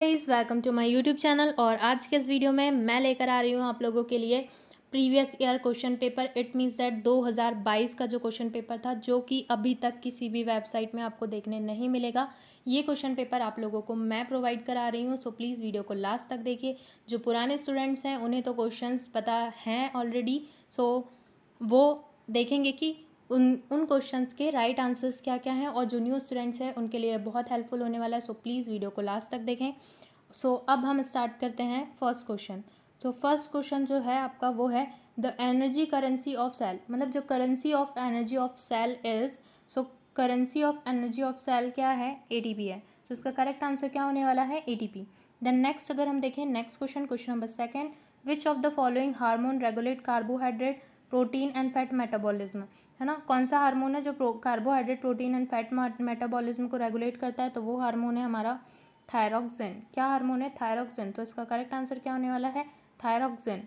Guys welcome to my YouTube channel. और आज के इस वीडियो में मैं लेकर आ रही हूँ आप लोगों के लिए previous year question paper. It means that 2022 का जो क्वेश्चन पेपर था, जो कि अभी तक किसी भी वेबसाइट में आपको देखने नहीं मिलेगा। ये क्वेश्चन पेपर आप लोगों को मैं प्रोवाइड करा रही हूँ, सो प्लीज़ वीडियो को लास्ट तक देखिए। जो पुराने स्टूडेंट्स हैं उन्हें तो क्वेश्चंस पता हैं ऑलरेडी, सो वो देखेंगे कि उन क्वेश्चंस के राइट आंसर्स क्या क्या हैं। और जो न्यू स्टूडेंट्स हैं उनके लिए बहुत हेल्पफुल होने वाला है, सो प्लीज़ वीडियो को लास्ट तक देखें। अब हम स्टार्ट करते हैं फर्स्ट क्वेश्चन। फर्स्ट क्वेश्चन जो है आपका वो है the energy currency of cell, मतलब जो currency of energy of cell is. Currency of energy of cell क्या है? एटीपी है। इसका करेक्ट आंसर क्या होने वाला है? एटीपी। देन नेक्स्ट अगर हम देखें next question, question number second, which of the following hormone regulate carbohydrate protein and fat metabolism, है ना। कौन सा हार्मोन है जो carbohydrate protein and fat metabolism को रेगुलेट करता है? तो वो हार्मोन है हमारा थायरोक्सिन। क्या हार्मोन है? थायरोक्सिन। तो इसका करेक्ट आंसर क्या होने वाला है? थायरोक्सिन।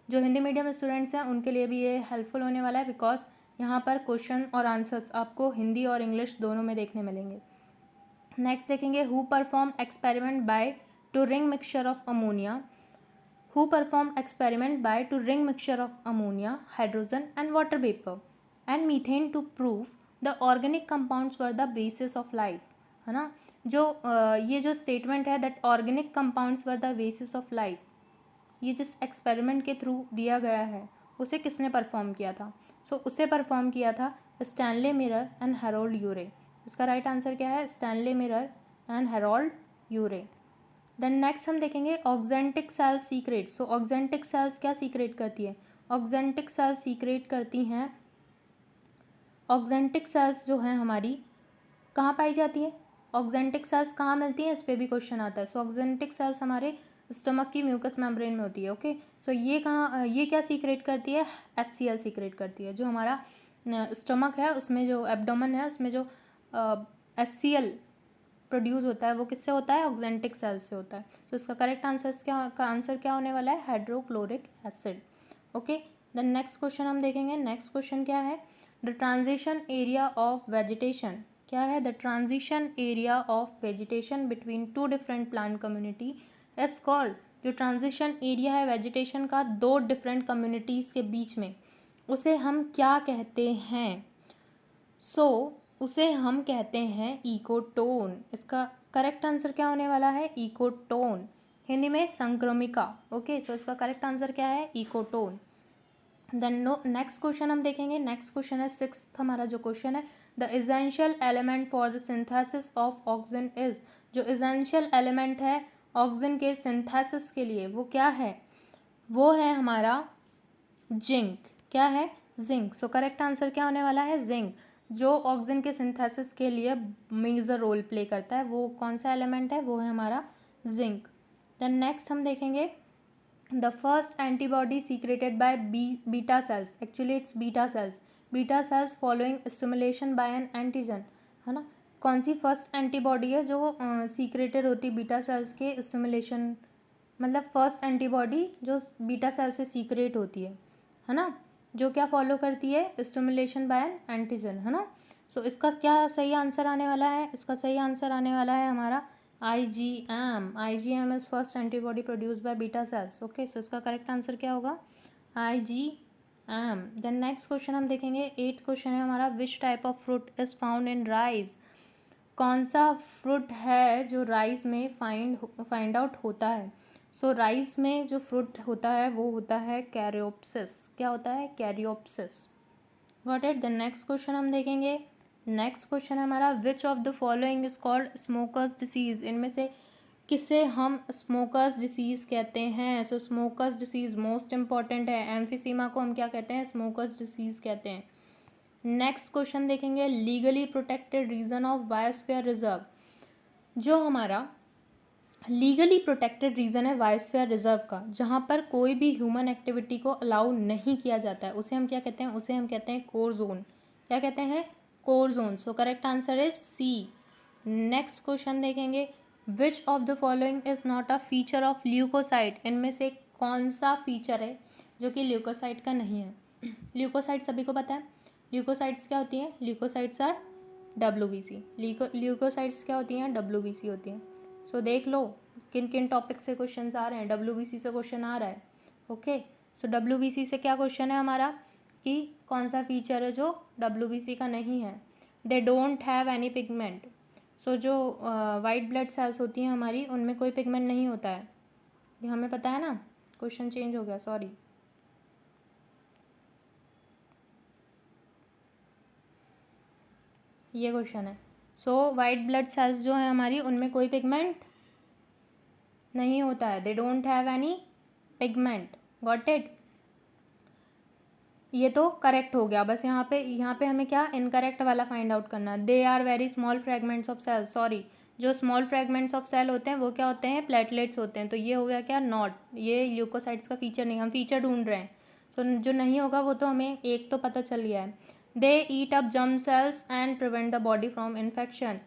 जो हिंदी मीडियम स्टूडेंट्स हैं उनके लिए भी ये हेल्पफुल होने वाला है, बिकॉज यहाँ पर क्वेश्चन और आंसर्स आपको हिंदी और इंग्लिश दोनों में देखने मिलेंगे। नेक्स्ट देखेंगे, who perform experiment by two ring mixture of ammonia. Who perform experiment by two ring mixture of ammonia, hydrogen and water vapour and methane to prove the organic compounds were the basis of life, है ना। ये जो statement है that organic compounds were the basis of life, ये जिस experiment के through दिया गया है उसे किसने परफॉर्म किया था? उसे परफॉर्म किया था Stanley Miller and Harold Urey. इसका राइट आंसर क्या है? Stanley Miller and Harold Urey. Then next हम देखेंगे oxyntic cells secrete. Oxyntic cells क्या सीक्रेट करती है? ऑक्जेंटिक सेल्स सीक्रेट करती हैं, ऑक्जेंटिक सेल्स जो हैं हमारी कहाँ पाई जाती है? ऑक्जेंटिक सेल्स कहाँ मिलती हैं? इस पर भी क्वेश्चन आता है। ऑक्जेंटिक सेल्स हमारे स्टमक की म्यूकस मेम्ब्रेन में होती है। ओके, ये क्या सीक्रेट करती है? HCl सीक्रेट करती है। जो हमारा स्टमक है उसमें, जो एब्डोमेन है उसमें जो HCl प्रोड्यूस होता है वो किससे होता है? ऑक्जेंटिक सेल्स से होता है। इसका करेक्ट आंसर क्या होने वाला है? Hydrochloric acid. Okay, then next question हम देखेंगे। नेक्स्ट क्वेश्चन क्या है? The transition area of vegetation. क्या है? The transition area of vegetation between two different plant community is called. जो ट्रांजिशन एरिया है वेजिटेशन का दो डिफरेंट कम्युनिटीज़ के बीच में, उसे हम क्या कहते हैं? उसे हम कहते हैं इकोटोन। इसका करेक्ट आंसर क्या होने वाला है? इकोटोन। हिंदी में संक्रमिका। ओके, इसका करेक्ट आंसर क्या है? इकोटोन। देन नेक्स्ट क्वेश्चन हम देखेंगे। नेक्स्ट क्वेश्चन है सिक्स्थ हमारा जो क्वेश्चन है, the essential element for the synthesis of oxygen is. जो इसेंशियल एलिमेंट है ऑक्सीजन के सिंथेसिस के लिए वो क्या है? वो है हमारा जिंक। क्या है? जिंक। करेक्ट आंसर क्या होने वाला है? जिंक। जो ऑक्सीजन के सिंथेसिस के लिए मेजर रोल प्ले करता है वो कौन सा एलिमेंट है? वो है हमारा जिंक। देन नेक्स्ट हम देखेंगे, the first antibody secreted by beta cells. Actually it's beta cells. Beta cells following stimulation by an antigen, है ना। कौन सी फर्स्ट एंटीबॉडी है जो सीक्रेटेड होती है बीटा सेल्स के स्टिमुलेशन, मतलब फर्स्ट एंटीबॉडी जो बीटा सेल से सीक्रेट होती है ना, जो क्या फॉलो करती है? स्टिमुलेशन बाय एन एंटीजन, है ना। इसका क्या सही आंसर आने वाला है? इसका सही आंसर आने वाला है हमारा IgM। IgM is first antibody produce by beta sales. Okay, इसका करेक्ट आंसर क्या होगा? IgM। देन नेक्स्ट क्वेश्चन हम देखेंगे। 8th क्वेश्चन है हमारा, which type of fruit is found in rice. कौन सा फ्रूट है जो राइस में फाइंड आउट होता है? राइस में जो फ्रूट होता है वो होता है कैरियोप्सिस। क्या होता है? Caryopsis. Got it. The next question हम देखेंगे। नेक्स्ट क्वेश्चन है हमारा, which of the following is called smokers disease. इनमें से किसे हम स्मोकर्स डिसीज कहते हैं? स्मोकर्स डिसीज मोस्ट इंपॉर्टेंट है। एम्फीसीमा को हम क्या कहते हैं? स्मोकर्स डिसीज कहते हैं। नेक्स्ट क्वेश्चन देखेंगे, legally protected region of biosphere reserve. जो हमारा लीगली प्रोटेक्टेड रीजन है बायोस्फीयर रिजर्व का, जहाँ पर कोई भी ह्यूमन एक्टिविटी को अलाउ नहीं किया जाता है, उसे हम क्या कहते हैं? उसे हम कहते हैं कोर जोन। क्या कहते हैं? Core zone. Correct answer is C। Next question देखेंगे, which of the following is not a feature of leucocyte. इनमें से कौन सा फीचर है जो कि ल्यूकोसाइट का नहीं है? ल्यूकोसाइट सभी को पता है। ल्यूकोसाइट्स क्या होती हैं? Leukocytes are WBC। ल्यूकोसाइट्स क्या होती हैं? WBC होती हैं। देख लो किन किन टॉपिक से क्वेश्चन आ रहे हैं, WBC से क्वेश्चन आ रहा है। ओके, सो WBC से क्या क्वेश्चन है हमारा कि कौन सा फीचर है जो WBC का नहीं है। They don't have any pigment. So जो वाइट ब्लड सेल्स होती हैं हमारी, उनमें कोई पिगमेंट नहीं होता है, ये हमें पता है ना। क्वेश्चन चेंज हो गया, सॉरी। ये क्वेश्चन है। सो वाइट ब्लड सेल्स जो है हमारी, उनमें कोई पिगमेंट नहीं होता है। They don't have any pigment. Got it. ये तो करेक्ट हो गया। बस यहाँ पे हमें क्या इनकरेक्ट वाला फाइंड आउट करना है। They are very small fragments of cell. Sorry, जो स्मॉल फ्रेगमेंट्स ऑफ सेल होते हैं वो क्या होते हैं, प्लेटलेट्स होते हैं। तो ये हो गया क्या, नॉट। ये ल्यूकोसाइट्स का फीचर नहीं, हम फीचर ढूंढ रहे हैं। सो जो नहीं होगा वो तो हमें एक तो पता चल गया है। They eat up germ cells and prevent the body from infection.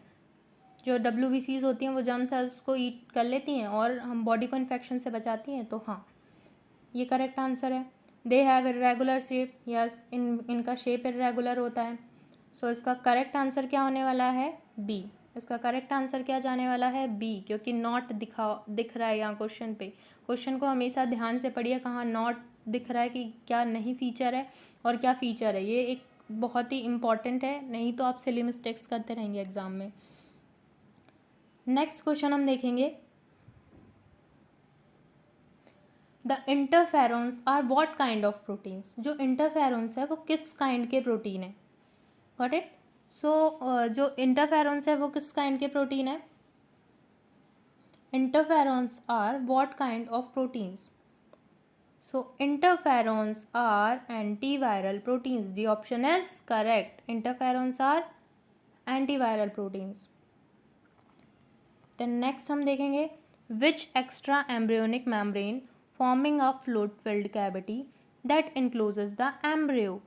जो WBCs होती हैं वो जर्म सेल्स को ईट कर लेती हैं और हम बॉडी को इन्फेक्शन से बचाती हैं। तो हाँ, ये करेक्ट आंसर है। They have irregular shape. Yes, इनका शेप इरेगुलर होता है। सो इसका करेक्ट आंसर क्या होने वाला है, बी। इसका करेक्ट आंसर क्या जाने वाला है, बी, क्योंकि नॉट दिख रहा है यहाँ क्वेश्चन पे। क्वेश्चन को हमेशा ध्यान से पढ़िए, कहाँ नॉट दिख रहा है कि क्या नहीं फीचर है और क्या फीचर है। ये एक बहुत ही इंपॉर्टेंट है, नहीं तो आप सिली मिस्टेक्स करते रहेंगे एग्जाम में। नेक्स्ट क्वेश्चन हम देखेंगे। The interferons are what kind of proteins. जो इंटरफेरोन्स है वो किस काइंड के प्रोटीन है। Got it. सो जो इंटरफेरोन्स है वो किस काइंड के प्रोटीन है। Interferons are what kind of proteins. So interferons are antiviral proteins. The option is correct. Interferons are antiviral proteins. Then next हम देखेंगे, which extra embryonic membrane forming a fluid filled cavity that encloses the embryo.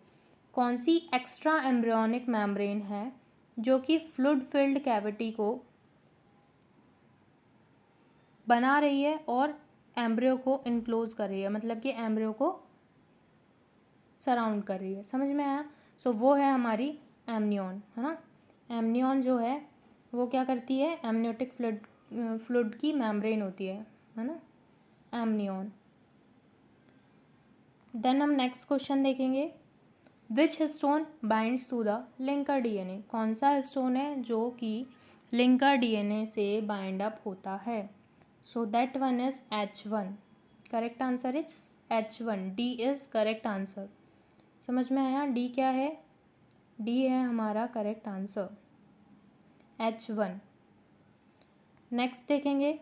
कौन सी extra embryonic membrane है जो कि fluid filled cavity को बना रही है और एम्ब्रियो को इनक्लोज कर रही है, मतलब कि एम्ब्रियो को सराउंड कर रही है। समझ में आया। सो वो है हमारी एमनियन, है ना। एमनियन जो है वो क्या करती है, एमनियोटिक फ्लूइड की मेम्ब्रेन होती है ना, एमनियन। देन हम नेक्स्ट क्वेश्चन देखेंगे, which histone binds to the linker DNA। कौन सा हिस्टोन है जो कि लिंकर DNA से बाइंड अप होता है। So that one is H1। Correct answer is H1। D is correct answer. समझ में आया, D क्या है, D है हमारा करेक्ट आंसर, H1। नेक्स्ट देखेंगे,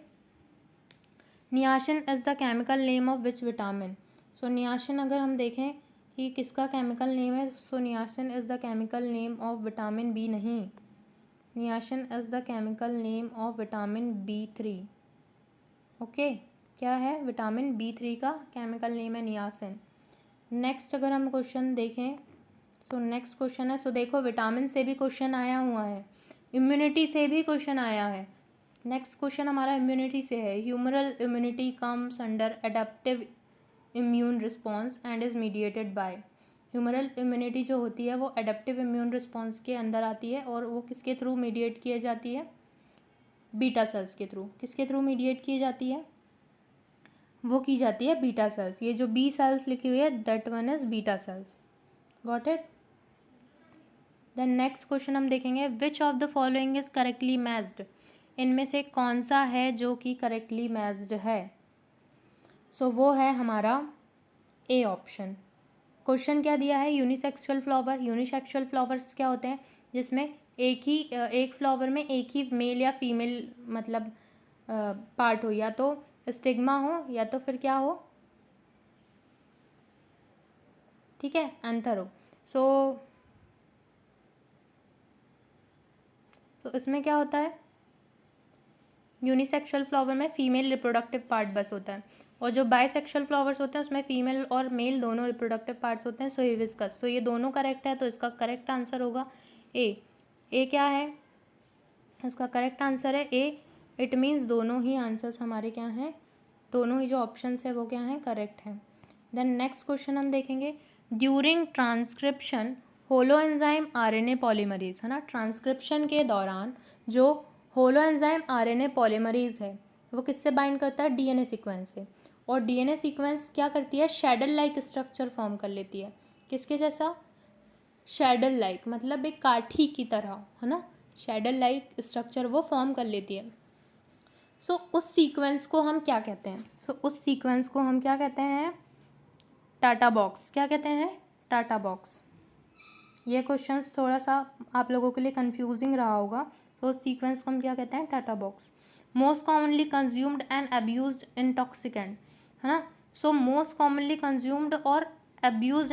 niacin is the chemical name of which vitamin. So niacin अगर हम देखें कि किसका केमिकल नेम है, so niacin is the chemical name of vitamin B नहीं, niacin is the chemical name of vitamin B3। Okay, क्या है, विटामिन B3 का केमिकल नेम है नियासिन। नेक्स्ट अगर हम क्वेश्चन देखें, सो नेक्स्ट क्वेश्चन है, सो देखो विटामिन से भी क्वेश्चन आया हुआ है, इम्यूनिटी से भी क्वेश्चन आया है। नेक्स्ट क्वेश्चन हमारा इम्यूनिटी से है। Humoral immunity comes under adaptive immune response and is mediated by. Humoral immunity जो होती है वो एडेप्टिव इम्यून रिस्पॉन्स के अंदर आती है और वो किसके थ्रू मीडिएट किए जाती है, बीटा सेल्स के थ्रू। किसके थ्रू मीडिएट की जाती है, वो की जाती है बीटा सेल्स। ये जो बी सेल्स लिखी हुई है that one is beta cells. Got it. Then next question हम देखेंगे, which of the following is correctly matched. इनमें से कौन सा है जो कि करेक्टली मैच्ड है। सो वो है हमारा ए ऑप्शन। क्वेश्चन क्या दिया है, यूनिसेक्सुअल फ्लावर। यूनिसेक्सुअल फ्लावर्स क्या होते हैं, जिसमें एक फ्लावर में एक ही मेल या फीमेल मतलब पार्ट हो, या तो स्टिग्मा हो या तो फिर क्या हो, ठीक है, एंथर हो। सो इसमें क्या होता है, यूनिसेक्सुअल फ्लावर में फीमेल रिप्रोडक्टिव पार्ट बस होता है, और जो बाइसेक्सुअल फ्लावर्स होते हैं उसमें फीमेल और मेल दोनों रिप्रोडक्टिव पार्ट्स होते हैं। सो हिबिस्कस, सो ये दोनों करेक्ट है, तो इसका करेक्ट आंसर होगा ए। ए क्या है, इसका करेक्ट आंसर है ए। इट मीन्स दोनों ही आंसर्स हमारे क्या हैं, दोनों ही जो ऑप्शंस है वो क्या हैं, करेक्ट हैं। देन नेक्स्ट क्वेश्चन हम देखेंगे, during transcription holo enzyme RNA polymerase, है ना। ट्रांसक्रिप्शन के दौरान जो होलो एंजाइम RNA पॉलीमरेज है वो किससे बाइंड करता है, डीएनए सीक्वेंस से। और डीएनए सीक्वेंस क्या करती है, शैडल लाइक स्ट्रक्चर फॉर्म कर लेती है। किसके जैसा, शैडल लाइक, मतलब एक काठी की तरह, है ना, शैडल लाइक स्ट्रक्चर वो फॉर्म कर लेती है। सो उस सीक्वेंस को हम क्या कहते हैं, उस सीक्वेंस को हम क्या कहते हैं, टाटा बॉक्स। क्या कहते हैं, टाटा बॉक्स। ये क्वेश्चंस थोड़ा सा आप लोगों के लिए कंफ्यूजिंग रहा होगा। तो उस सीक्वेंस को हम क्या कहते हैं, TATA box. Most commonly consumed and abused intoxicant, है ना। सो मोस्ट कॉमनली कंज्यूम्ड और अब्यूज्ड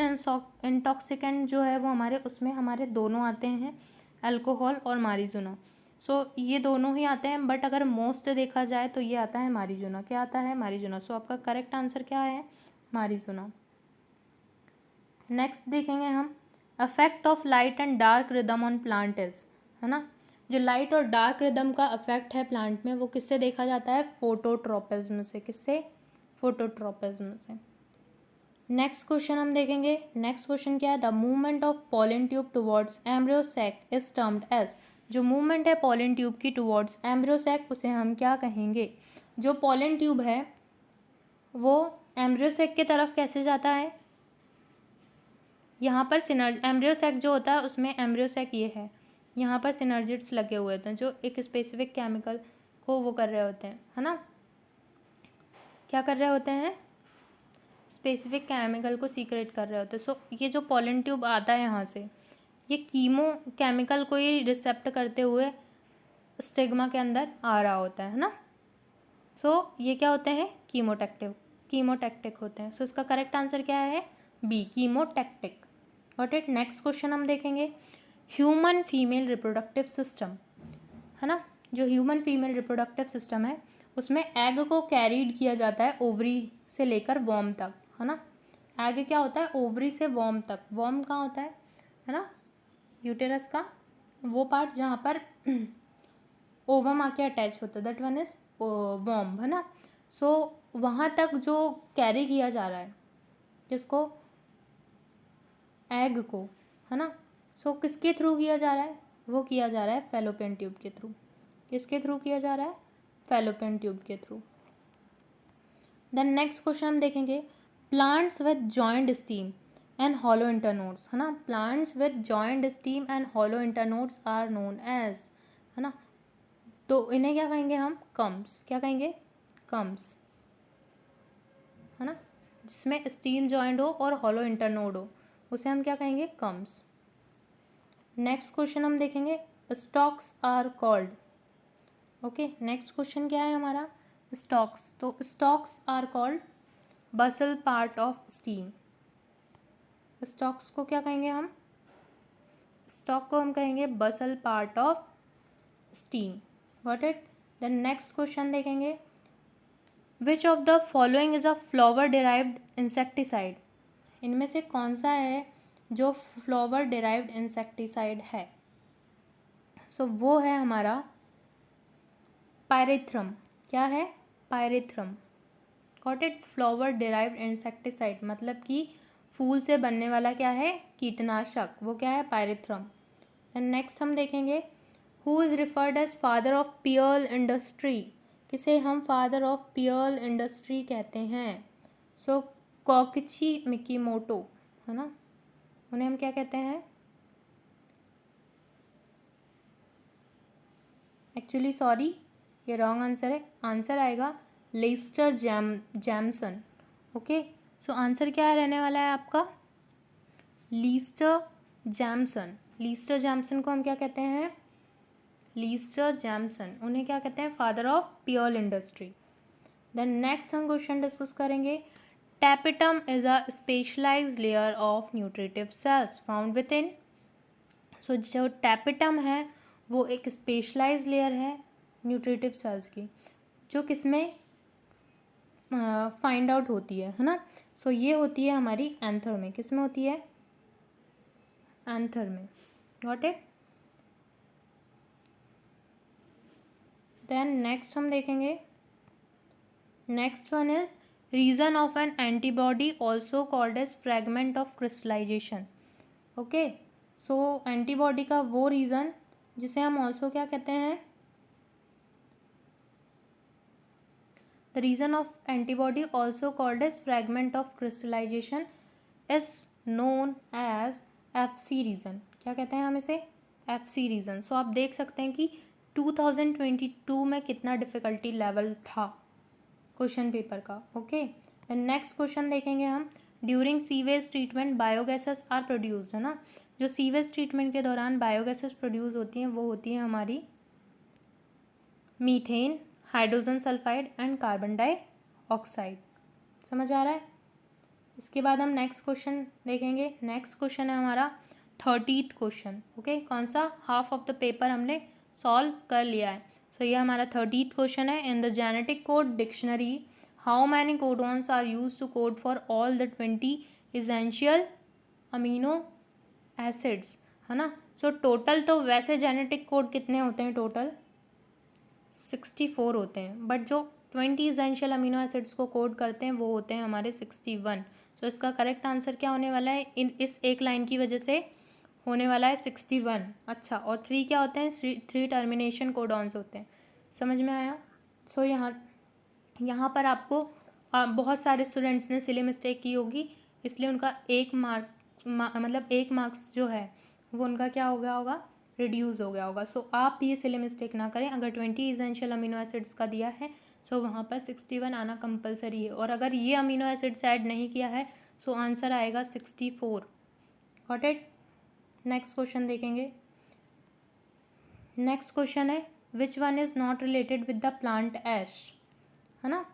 इंटॉक्सिकेंट जो है वो हमारे उसमें हमारे दोनों आते हैं, अल्कोहल और मारिजुना। सो ये दोनों ही आते हैं, बट अगर मोस्ट देखा जाए तो ये आता है मारिजुना। क्या आता है, मारिजुना। सो आपका करेक्ट आंसर क्या है, मारिजुना। नेक्स्ट देखेंगे हम, affect of light and dark rhythm on plant is, है ना। जो लाइट और डार्क रिदम का अफेक्ट है प्लांट में वो किससे देखा जाता है, फोटोट्रोपिज्म से। किससे, फोटोट्रोपिज्म से। नेक्स्ट क्वेश्चन हम देखेंगे। नेक्स्ट क्वेश्चन क्या है, the movement of pollen tube towards embryo sac is termed as. जो मूवमेंट है पॉलन ट्यूब की टुवर्ड्स एम्ब्रियो सैक उसे हम क्या कहेंगे। जो पॉलन ट्यूब है वो एम्ब्रियो सैक की तरफ कैसे जाता है, यहाँ पर एम्ब्रियो सैक जो होता है उसमें एम्ब्रियो सैक ये है, यहाँ पर सिनर्जिड्स लगे हुए होते हैं जो एक स्पेसिफिक केमिकल को वो कर रहे होते हैं, है ना। क्या कर रहे होते हैं, स्पेसिफिक केमिकल को सीक्रेट कर रहे होते हैं। सो ये जो पॉलन ट्यूब आता है यहाँ से, ये कीमो केमिकल को ही रिसेप्ट करते हुए स्टिग्मा के अंदर आ रहा होता है ना। सो ये क्या होते हैं, कीमोटैक्टिक होते हैं। सो इसका करेक्ट आंसर क्या है, B, chemotactic. Got it. Next question हम देखेंगे, ह्यूमन फीमेल रिप्रोडक्टिव सिस्टम, है ना। जो ह्यूमन फीमेल रिप्रोडक्टिव सिस्टम है उसमें एग को कैरीड किया जाता है ओवरी से लेकर वॉर्म तक, है ना। एग क्या होता है, ओवरी से वॉर्म तक। वॉर्म कहाँ होता है ना, यूटेरस का वो पार्ट जहाँ पर ओवम आके अटैच होता है, दैट वन इज वॉर्म, है ना। सो वहाँ तक जो कैरी किया जा रहा है जिसको, एग को, है ना। सो किसके थ्रू किया जा रहा है, वो किया जा रहा है फैलोपियन ट्यूब के थ्रू। किसके थ्रू किया जा रहा है, फैलोपियन ट्यूब के थ्रू। देन नेक्स्ट क्वेश्चन हम देखेंगे, plants with joint stem and hollow internodes, है ना। Plants with joint stem and hollow internodes are known as, है ना। तो इन्हें क्या कहेंगे हम, कम्स। क्या कहेंगे, कम्स, है ना। जिसमें स्टीम जॉइंट हो और हॉलो इंटरनोड हो उसे हम क्या कहेंगे, कम्स। नेक्स्ट क्वेश्चन हम देखेंगे, stalks are called. Okay, next question क्या है हमारा, स्टॉक्स। तो stalks are called basal part of stem. Stalks को क्या कहेंगे हम, स्टॉक को हम कहेंगे basal part of stem. Got it. Then next question देखेंगे, which of the following is a flower derived insecticide. इनमें से कौन सा है जो फ्लावर डिराइव्ड इंसेक्टिसाइड है। सो वो है हमारा पायरेथ्रम। क्या है, pyrethrum. Got it. Flower derived insecticide मतलब कि फूल से बनने वाला क्या है, कीटनाशक, वो क्या है, पायरेथ्रम। एंड नेक्स्ट हम देखेंगे, who is referred as father of pearl industry. किसे हम फादर ऑफ पियल इंडस्ट्री कहते हैं। सो कोकिची मिकीमोटो, है ना, उन्हें हम क्या कहते हैं, एक्चुअली सॉरी ये रॉन्ग आंसर है। आंसर आएगा Lester Jamieson. Okay, so answer क्या रहने वाला है आपका, लीस्टर जैमसन। लीस्टर जैमसन को हम क्या कहते हैं, लीस्टर जैमसन, उन्हें क्या कहते हैं, father of pearl industry. Then next हम क्वेश्चन डिस्कस करेंगे, tapetum is a specialised layer of nutritive cells found within. So जो टैपिटम है वो एक स्पेशलाइज्ड लेयर है न्यूट्रिटिव सेल्स की, जो किसमें फाइंड आउट होती है ना। सो ये होती है हमारी एंथर में। किस में होती है, एंथर में। Got it. देन नेक्स्ट हम देखेंगे, next one is region of an antibody also called as fragment of crystallization. Okay, so antibody का वो रीजन जिसे हम ऑल्सो क्या कहते हैं, the region of antibody also called as fragment of crystallization is known as FC region. क्या कहते हैं हम इसे? FC reason. सो आप देख सकते हैं कि 2022 में कितना डिफ़िकल्टी लेवल था क्वेश्चन पेपर का। ओके, द नेक्स्ट क्वेश्चन देखेंगे हम। During sewage treatment biogases are produced, है ना। जो सीवेज ट्रीटमेंट के दौरान बायोगैसेस प्रोड्यूस होती हैं वो होती है हमारी methane, hydrogen sulphide and carbon dioxide. समझ आ रहा है? इसके बाद हम नेक्स्ट क्वेश्चन देखेंगे। नेक्स्ट क्वेश्चन है हमारा 30th क्वेश्चन। ओके, कौन सा? हाफ ऑफ द पेपर हमने सॉल्व कर लिया है। सो ये हमारा 30th क्वेश्चन है। In the genetic code dictionary how many codons are use to code for all the 20 essential amino acids, है ना। सो टोटल तो वैसे जेनेटिक कोड कितने होते हैं? टोटल 64 होते हैं, बट जो 20 इसेंशियल अमीनो एसिड्स को कोड करते हैं वो होते हैं हमारे 61। सो इसका करेक्ट आंसर क्या होने वाला है? इस एक लाइन की वजह से होने वाला है 61। अच्छा, और 3 क्या होते हैं? 3 टर्मिनेशन कोडॉन्स होते हैं। समझ में आया? सो यहाँ पर आपको बहुत सारे स्टूडेंट्स ने सिली मिस्टेक की होगी, इसलिए उनका एक मतलब 1 मार्क्स जो है वो उनका क्या हो गया होगा? रिड्यूस हो गया होगा। सो आप ये सिली मिस्टेक ना करें। अगर 20 इसेंशियल अमीनो एसिड्स का दिया है सो वहाँ पर 61 आना कंपलसरी है, और अगर ये अमीनो एसिड्स ऐड नहीं किया है सो आंसर आएगा 64। Got it? नेक्स्ट क्वेश्चन देखेंगे। नेक्स्ट क्वेश्चन है which one is not related with the plant ash, है ना।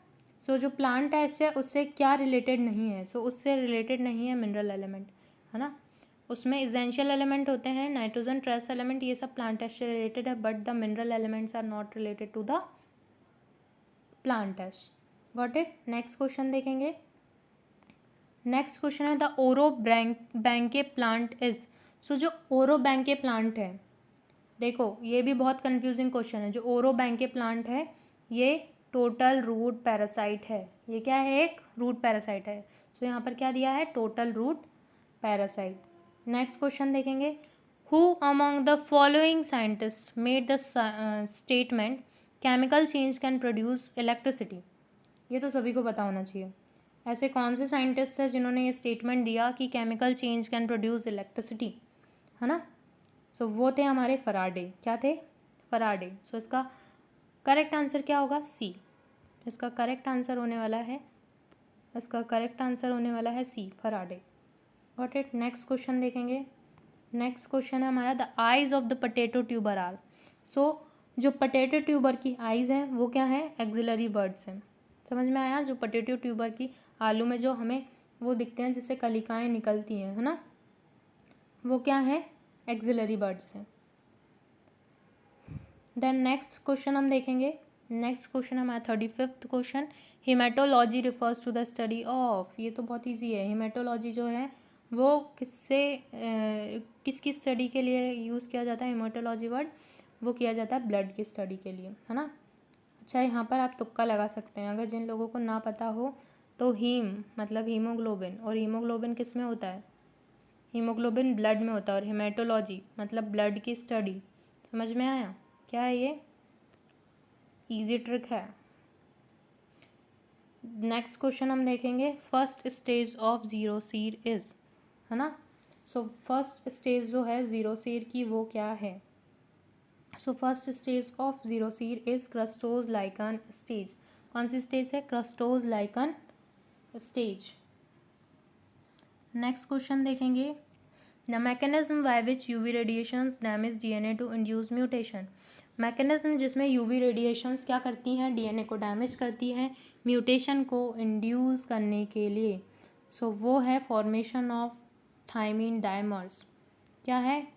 सो जो प्लांट ऐश है उससे क्या रिलेटेड नहीं है? सो उससे रिलेटेड नहीं है मिनरल एलिमेंट, है ना। उसमें इसेंशियल एलिमेंट होते हैं, नाइट्रोजन, ट्रेस एलिमेंट, ये सब प्लांट ऐश से रिलेटेड है, but the mineral elements are not related to the plant ash. Got it? Next question देखेंगे। नेक्स्ट क्वेश्चन है the Orobanche plant is. So जो ओरोबैंके प्लांट है, देखो ये भी बहुत कंफ्यूजिंग क्वेश्चन है। जो ओरोबैंके प्लांट है ये टोटल रूट पैरासाइट है। ये क्या है? एक रूट पैरासाइट है। सो यहाँ पर क्या दिया है? Total root parasite. Next question देखेंगे। Who among the following scientist made the statement chemical change can produce electricity? ये तो सभी को पता होना चाहिए। ऐसे कौन से साइंटिस्ट हैं जिन्होंने ये स्टेटमेंट दिया कि chemical change can produce electricity, है ना। सो वो थे हमारे फराडे। क्या थे? फराडे। सो इसका करेक्ट आंसर क्या होगा? सी। इसका करेक्ट आंसर होने वाला है C, Faraday. Got it? Next question देखेंगे। नेक्स्ट क्वेश्चन है हमारा the eyes of the potato tuber are. So जो पोटैटो ट्यूबर की आइज हैं वो क्या है? एक्सिलरी बर्ड्स हैं। समझ में आया? जो पोटैटो ट्यूबर की आलू में जो हमें वो दिखते हैं जिससे कलिकाएं निकलती हैं, है ना, वो क्या है? एक्सिलरी बर्ड्स हैं। देन नेक्स्ट क्वेश्चन हम देखेंगे। नेक्स्ट क्वेश्चन हमारा 35th question. Haematology refers to the study of. ये तो बहुत ईजी है। हेमेटोलॉजी जो है वो किसकी स्टडी के लिए यूज़ किया जाता है? हेमेटोलॉजी वर्ड वो किया जाता है ब्लड की स्टडी के लिए, है ना। अच्छा, यहाँ पर आप तुक्का लगा सकते हैं। अगर जिन लोगों को ना पता हो तो हीम मतलब हीमोग्लोबिन, और हीमोग्लोबिन किस में होता है? हीमोग्लोबिन ब्लड में होता है, और हेमेटोलॉजी मतलब ब्लड की स्टडी। समझ में आया? क्या है ये? इजी ट्रिक है। नेक्स्ट क्वेश्चन हम देखेंगे। First stage of xerosere is, है ना। सो फर्स्ट स्टेज जो है जीरो सीर की वो क्या है? So first stage of xerosere is crustose lichen stage. कौन सी स्टेज है? Crustose lichen stage. Next question देखेंगे। The mechanism by which UV radiations damage DNA to induce mutation. Mechanism जिसमें यूवी रेडिएशंस क्या करती हैं? डीएनए को damage करती हैं म्यूटेशन को इंड्यूस करने के लिए। सो वो है फॉर्मेशन ऑफ थायमीन डाइमर्स। क्या है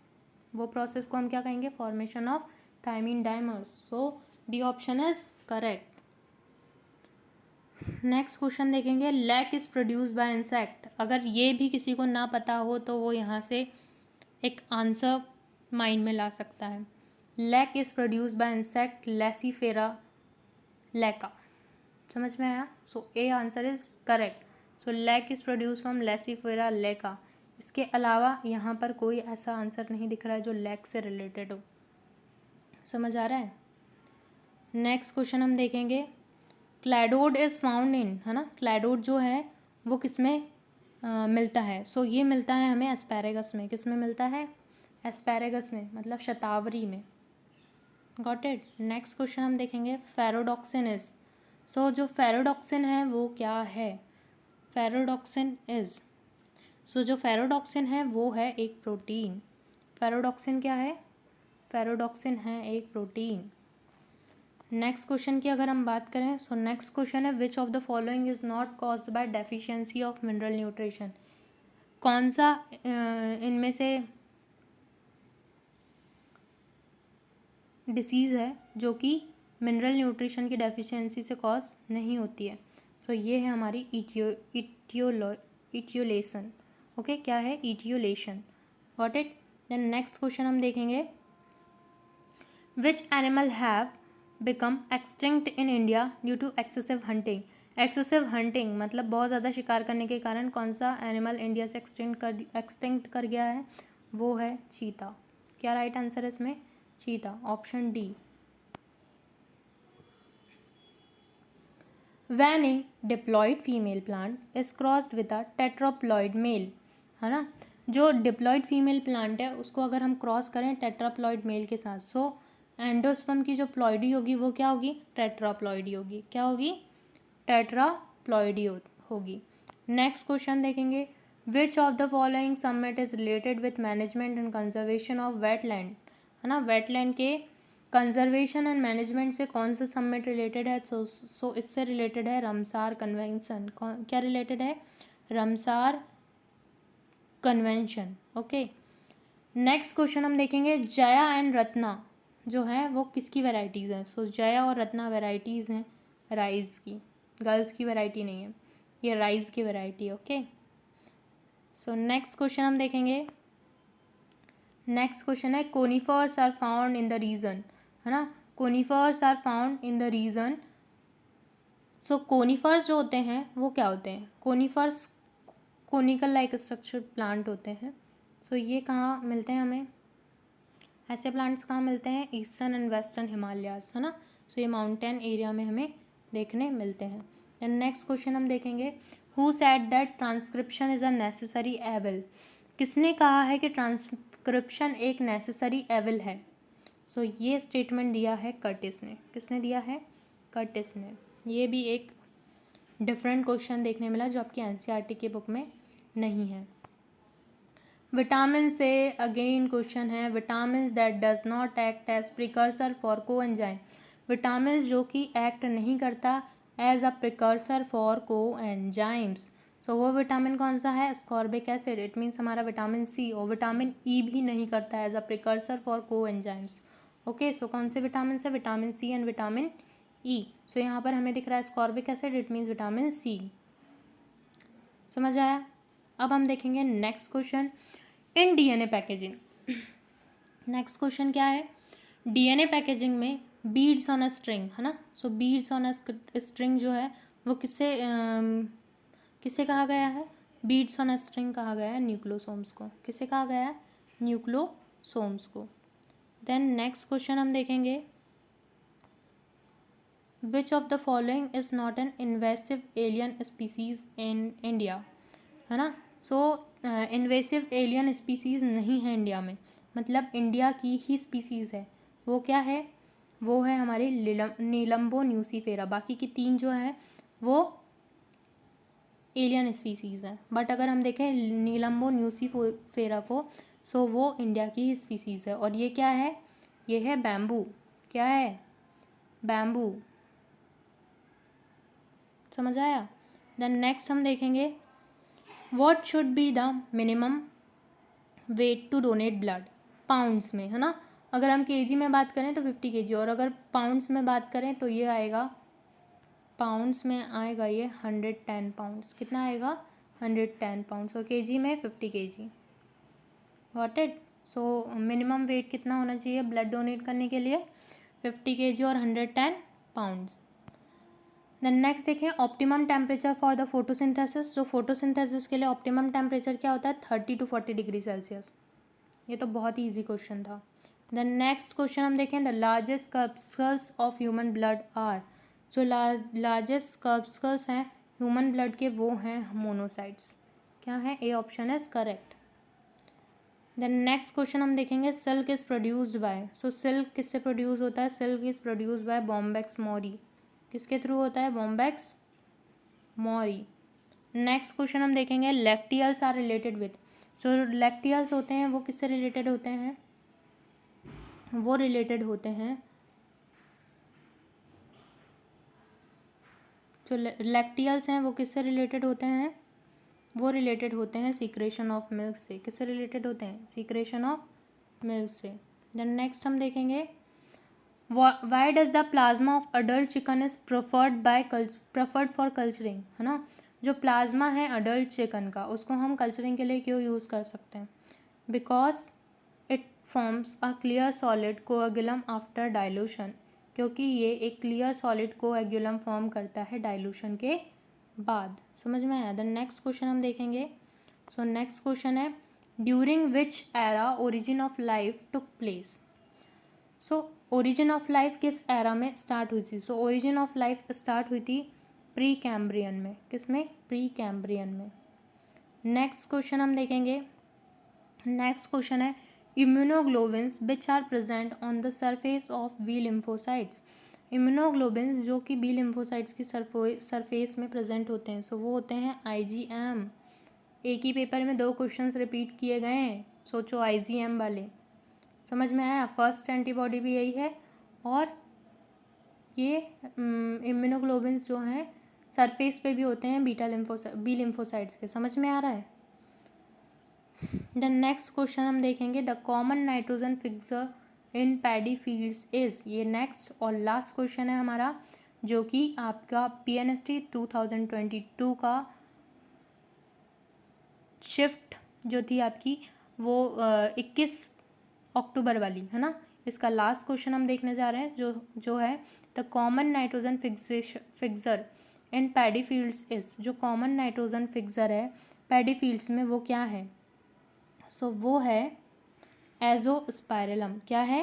वो प्रोसेस को हम क्या कहेंगे? Formation of thymine dimers. So D option is correct. Next question देखेंगे। Lac is produce by insect. अगर ये भी किसी को ना पता हो तो वो यहाँ से एक आंसर माइंड में ला सकता है। Lac is produce by insect Laccifer lacca. समझ में आया? So A answer is correct. So lac is produce from Laccifer lacca. इसके अलावा यहाँ पर कोई ऐसा आंसर नहीं दिख रहा है जो लैक से रिलेटेड हो। समझ आ रहा है? नेक्स्ट क्वेश्चन हम देखेंगे। क्लैडोड इज़ फाउंड इन, है ना, क्लैडोड जो है वो किस में मिलता है? सो ये मिलता है हमें एस्पैरेगस में। किस में मिलता है? एस्पैरेगस में, मतलब शतावरी में। Got it. नेक्स्ट क्वेश्चन हम देखेंगे, फेरोडॉक्सिन इज। सो जो फेरोडॉक्सिन है वो क्या है? फेरोडॉक्सिन इज, सो जो फेरोडॉक्सिन है वो है एक प्रोटीन। फेरोडॉक्सिन क्या है? फेरोडॉक्सिन है एक प्रोटीन। नेक्स्ट क्वेश्चन की अगर हम बात करें, सो नेक्स्ट क्वेश्चन है, विच of the following is not caused by deficiency of mineral nutrition. कौन सा इनमें से डिसीज़ है जो कि मिनरल न्यूट्रिशन की डेफिशिएंसी से कॉज नहीं होती है? सो ये है हमारी इटियोलेशन। ओके, क्या है? Etiolation. Got it. Then next question हम देखेंगे, which animal have become extinct in India due to excessive hunting. Excessive hunting मतलब बहुत ज़्यादा शिकार करने के कारण कौन सा एनिमल इंडिया से एक्सटिंक्ट कर गया है? वो है चीता। क्या राइट आंसर है इसमें? चीता, option D. When a diploid female plant is crossed with a tetraploid male, है ना, जो डिप्लॉइड फीमेल प्लांट है उसको अगर हम क्रॉस करें टेट्राप्लॉइड मेल के साथ, सो एंडोस्पर्म की जो प्लॉइडी होगी वो क्या होगी? टेट्राप्लॉइडी होगी। क्या होगी? टेट्राप्लॉइडी होगी। नेक्स्ट क्वेश्चन देखेंगे, which of the following summit is related with management and conservation of wetland, है ना, वेटलैंड के कंजर्वेशन एंड मैनेजमेंट से कौन सा समिट रिलेटेड है? सो इससे रिलेटेड है रमसार कन्वेंशन। क्या रिलेटेड है? रमसार कन्वेंशन। ओके। नेक्स्ट क्वेश्चन हम देखेंगे, जया एंड रत्ना जो है वो किसकी वेराइटीज़ हैं? सो जया और रत्ना वेराइटीज़ हैं राइस की, गर्ल्स की वेराइटी नहीं है, ये राइस की वेराइटी है। ओके। सो नेक्स्ट क्वेश्चन हम देखेंगे, नेक्स्ट क्वेश्चन है, conifers are found in the region, है ना, conifers are found in the region. So conifers जो होते हैं वो क्या होते हैं? Conifers conical like structure plant होते हैं। सो ये कहाँ मिलते हैं हमें? ऐसे प्लांट्स कहाँ मिलते हैं? ईस्टर्न एंड वेस्टर्न हिमालयाज, है ना। सो ये माउंटेन एरिया में हमें देखने मिलते हैं। देन नेक्स्ट क्वेश्चन हम देखेंगे, who said that transcription is a necessary evil. किसने कहा है कि ट्रांसक्रिप्शन एक नेसेसरी एविल है? सो ये स्टेटमेंट दिया है कर्टिस ने। किसने दिया है? कर्टिस ने। ये भी एक डिफरेंट क्वेश्चन देखने मिला जो आपकी एनसीईआरटी की बुक में नहीं है। विटामिन से अगेन क्वेश्चन है, vitamin that does not act as precursor for coenzyme. Vitamin जो कि एक्ट नहीं करता as a precursor for coenzymes. So वो विटामिन कौन सा है? Ascorbic acid. इट मीन्स हमारा विटामिन सी। और विटामिन ई भी नहीं करता as a precursor for coenzymes. Okay, so कौन से विटामिन है? Vitamin C and vitamin E. So यहाँ पर हमें दिख रहा है ascorbic acid, it means vitamin C. समझ आया? अब हम देखेंगे next question, in DNA packaging. Next question क्या है? डीएनए पैकेजिंग में बीड्स ऑन अ स्ट्रिंग, है ना। So beads on a string जो है वो किसे कहा गया है? बीड्स ऑन अ स्ट्रिंग कहा गया है न्यूक्लियोसोम्स को। किसे कहा गया है? न्यूक्लियोसोम्स को। देन नेक्स्ट क्वेश्चन हम देखेंगे, which of the following is not an invasive alien species in India, है ना। सो इन्वेसिव एलियन स्पीसीज नहीं है इंडिया में, मतलब इंडिया की ही स्पीसीज है। वो क्या है? वो है हमारी नीलम्बो न्यूसीफेरा। बाकी की तीन जो है वो एलियन स्पीसीज हैं। बट अगर हम देखें नीलम्बो न्यूसीफेरा को, सो वो इंडिया की ही स्पीसीज है। और ये क्या है? ये है बैम्बू। क्या है? बैम्बू। समझ आया? देन नेक्स्ट हम देखेंगे, what should be the minimum weight to donate blood, pounds में, है ना। अगर हम केजी में बात करें तो 50 kg, और अगर पाउंड्स में बात करें तो ये आएगा, पाउंड्स में आएगा ये 110 पाउंड्स। कितना आएगा? 110 पाउंड्स। और केजी में 50 kg। Got it. So minimum weight कितना होना चाहिए ब्लड डोनेट करने के लिए? 50 kg और 110 पाउंड्स। देन नेक्स्ट देखें, optimum temperature for the photosynthesis. जो फोटोसिंथेसिस के लिए ऑप्टिमम टेम्परेचर क्या होता है? 30 to 40 डिग्री सेल्सियस। ये तो बहुत ही ईजी क्वेश्चन था। देन नेक्स्ट क्वेश्चन हम देखें, the largest capsules of human blood are. जो लार्जेस्ट कर्पस्कल्स हैं ह्यूमन ब्लड के वो हैं मोनोसाइट्स। क्या है? A option is correct. Then next question हम देखेंगे silk is produced by. So silk किससे प्रोड्यूस होता है? Silk is produced by Bombyx mori. किसके थ्रू होता है? बॉम्बैक्स मौरी। नेक्स्ट क्वेश्चन हम देखेंगे लैक्टियल्स आर रिलेटेड विथ। जो लैक्टियल्स होते हैं वो किससे रिलेटेड होते हैं? वो रिलेटेड होते हैं, जो लैक्टियल्स हैं वो किससे रिलेटेड होते हैं? वो रिलेटेड होते हैं सीक्रेशन ऑफ मिल्क से। किससे रिलेटेड होते हैं? सीक्रेशन ऑफ मिल्क से। देन नेक्स्ट हम देखेंगे why does the plasma of adult chicken is preferred for culturing, है ना। जो प्लाज्मा है अडल्ट चिकन का उसको हम कल्चरिंग के लिए क्यों यूज़ कर सकते हैं? Because it forms a clear solid कोएगुलम after dilution. क्योंकि ये एक क्लियर सॉलिड कोएगुलम फॉर्म करता है डाइल्यूशन के बाद। समझ में आया? द नेक्स्ट क्वेश्चन हम देखेंगे। सो नेक्स्ट क्वेश्चन है during which era origin of life took place. So origin of life किस एरा में स्टार्ट हुई थी? So origin of life start हुई थी प्री कैम्ब्रियन में। किस में? प्री कैम्ब्रियन में। नेक्स्ट क्वेश्चन हम देखेंगे। नेक्स्ट क्वेश्चन है immunoglobulins which are present on the surface of B lymphocytes. Immunoglobulins जो कि बी लिम्फोसाइट्स की सरफेस में प्रेजेंट होते हैं, सो वो होते हैं IgM। एक ही पेपर में 2 क्वेश्चंस रिपीट किए गए हैं, सोचो IgM वाले। समझ में आया? फर्स्ट एंटीबॉडी भी यही है और ये इम्यूनोग्लोबिन्स जो हैं सरफेस पे भी होते हैं बी लिम्फोसाइट्स के। समझ में आ रहा है? द नेक्स्ट क्वेश्चन हम देखेंगे the common nitrogen fixer in paddy fields is. ये नेक्स्ट और लास्ट क्वेश्चन है हमारा, जो कि आपका PNST 2022 का शिफ्ट जो थी आपकी वो 21 अक्टूबर वाली, है ना। इसका लास्ट क्वेश्चन हम देखने जा रहे हैं जो है the common nitrogen fixer in paddy fields is. जो कॉमन नाइट्रोजन फिक्सर है पैडी फील्ड्स में वो क्या है? सो वो है एजोस्पाइरलम। क्या है?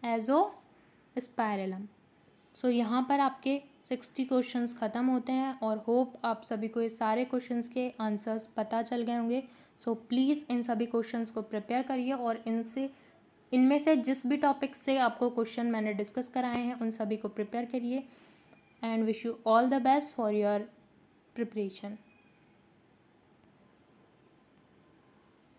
एजोस्पाइरलम। सो यहाँ पर आपके 60 क्वेश्चंस ख़त्म होते हैं और होप आप सभी को ये सारे क्वेश्चंस के आंसर्स पता चल गए होंगे। सो प्लीज़ इन सभी क्वेश्चंस को प्रिपेयर करिए और इनमें से जिस भी टॉपिक से आपको क्वेश्चन मैंने डिस्कस कराए हैं उन सभी को प्रिपेयर करिए and wish you all the best for your preparation.